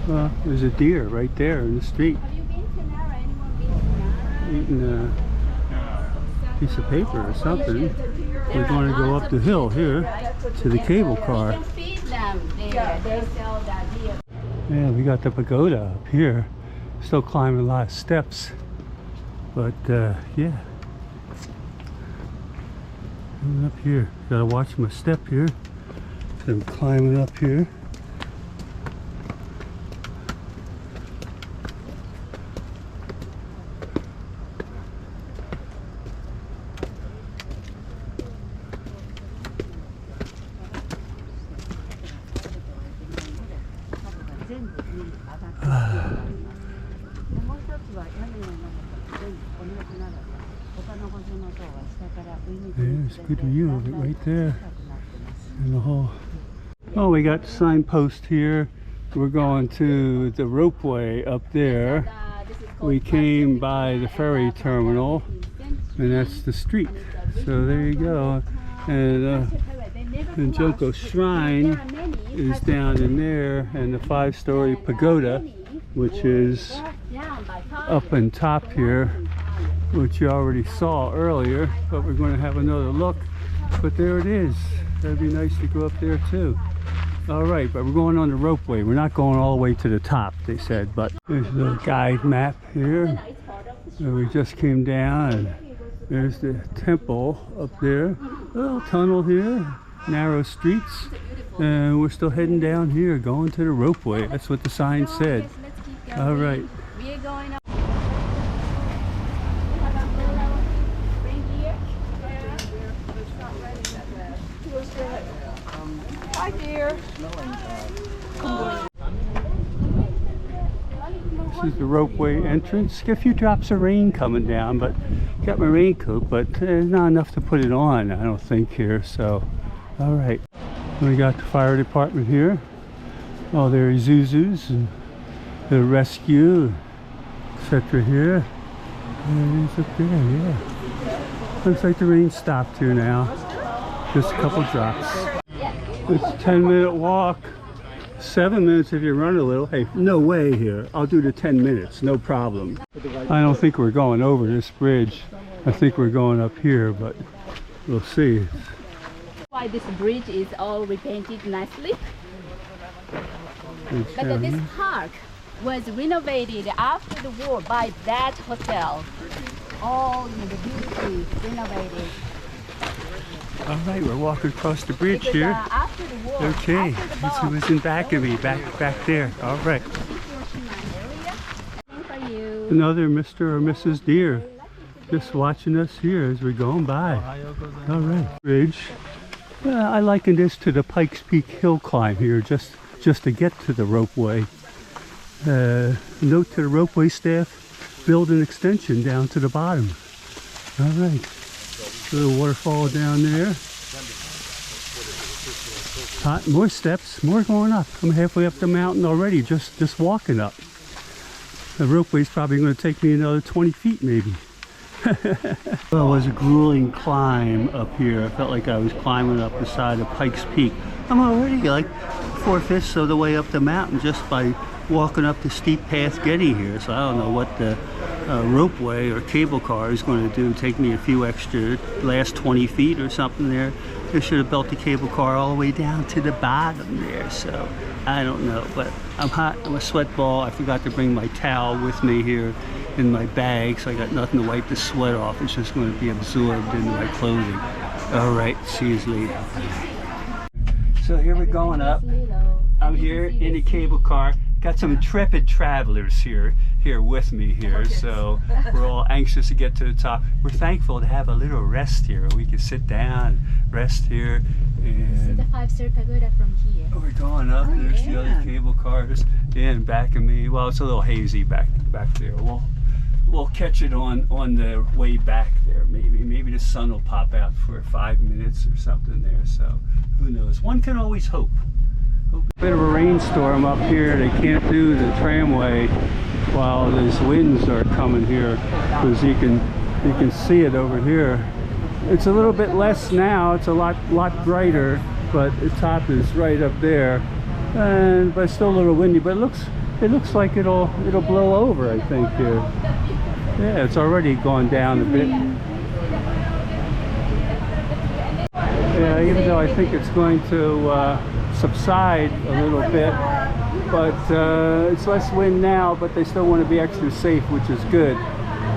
There's a deer right there in the street. Have you been to Nara? Anyone been to Nara? Eating a piece of paper or something. We're going to go up the hill here to the cable car. You can feed them there. They sell that deer. Yeah, we got the pagoda up here. Still climbing a lot of steps. But yeah. Coming up here. Gotta watch my step here. So I'm climbing up here. There's a good view of it right there in the hole. Oh, we got the signpost here. We're going to the ropeway up there. We came by the ferry terminal, and that's the street. So there you go. And the Joko Shrine is down in there, and the 5-story pagoda, which is up on top here, which you already saw earlier, but we're going to have another look. But there it is. That'd be nice to go up there too. All right, but we're going on the ropeway. We're not going all the way to the top, they said, but there's the guide map here. So we just came down, and there's the temple up there. A little tunnel here, narrow streets, and we're still heading down here, going to the ropeway. That's what the sign said. All right. We're going up. Hi dear. This is the ropeway entrance. Get a few drops of rain coming down, but got my raincoat, but not enough to put it on, I don't think, here. So, all right. We got the fire department here. Oh, there are Zuzus and the rescue, etc. here. There it is up there, yeah. Looks like the rain stopped here now. Just a couple drops. It's a 10-minute walk. 7 minutes if you run a little. Hey, no way here. I'll do the 10 minutes, no problem. I don't think we're going over this bridge. I think we're going up here, but we'll see. Why this bridge is all repainted nicely. But this park was renovated after the war by that hotel. All beautifully renovated. All right, we're walking across the bridge Because, here. After the war, Okay, that's who was in back of me, back there. All right. Another Mr. or Mrs. Deer just watching us here as we're going by. All right, bridge. I liken this to the Pikes Peak hill climb here, just to get to the ropeway. Note to the ropeway staff, build an extension down to the bottom. All right. Little waterfall down there. Hot, more steps, more going up. I'm halfway up the mountain already, just walking up. The ropeway's probably going to take me another 20 feet maybe. Well, it was a grueling climb up here. I felt like I was climbing up the side of Pikes Peak. I'm already like 4/5 of the way up the mountain just by walking up the steep path getting here. So I don't know what the ropeway or cable car is going to do. Take me a few extra last 20 feet or something there. They should have built the cable car all the way down to the bottom there. So I don't know, but I'm hot. I'm a sweat ball. I forgot to bring my towel with me here in my bag, so I got nothing to wipe the sweat off. It's just going to be absorbed into my clothing. All right, see you later. So here we're going up. I'm here in the cable car. Got some intrepid travelers here with me here, so we're all anxious to get to the top. We're thankful to have a little rest here. We can sit down, rest here. And see the 5-star pagoda from here. We're going up. There's the other cable cars in back of me. Well, it's a little hazy back there. We'll catch it on the way back there. Maybe the sun will pop out for 5 minutes or something there. So who knows? One can always hope. Bit of a rainstorm up here. They can't do the tramway while these winds are coming here, because you can see it over here. It's a little bit less now. It's a lot brighter, but the top is right up there, but it's still a little windy. But it It looks like it'll blow over, I think, here. Yeah, it's already gone down a bit. Yeah, even though I think it's going to subside a little bit, but it's less wind now, but they still want to be extra safe, which is good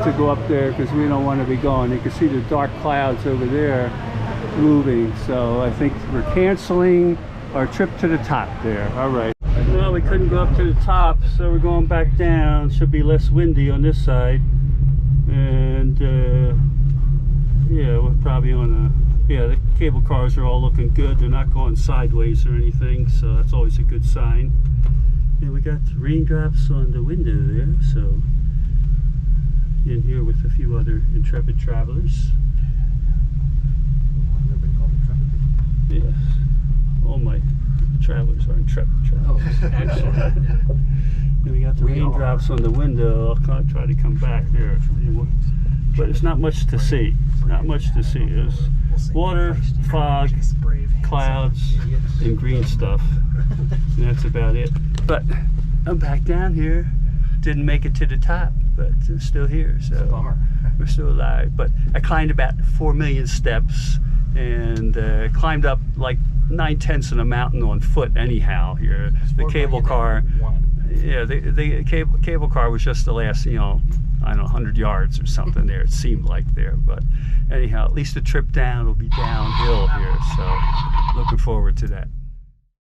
to go up there because we don't want to be going. You can see the dark clouds over there moving, so I think we're canceling our trip to the top there. All right. Well, we couldn't go up to the top, so we're going back down. Should be less windy on this side, and yeah, we're probably on a, yeah, the cable cars are all looking good. They're not going sideways or anything, so that's always a good sign. And we got raindrops on the window there, so in here with a few other intrepid travelers. Yes, all my travelers are intrepid travelers. Excellent. And we got the raindrops on the window. I'll try to come back there, but it's not much to see. Not much to see. There's water, fog, clouds, and green stuff. And that's about it. But I'm back down here. Didn't make it to the top, but still here. So we're still alive. But I climbed about 4 million steps and climbed up like 9/10 of a mountain on foot anyhow here. The cable car, yeah, the cable car was just the last, you know, I don't know, 100 yards or something there, it seemed like there. But anyhow, at least the trip down will be downhill here, so looking forward to that.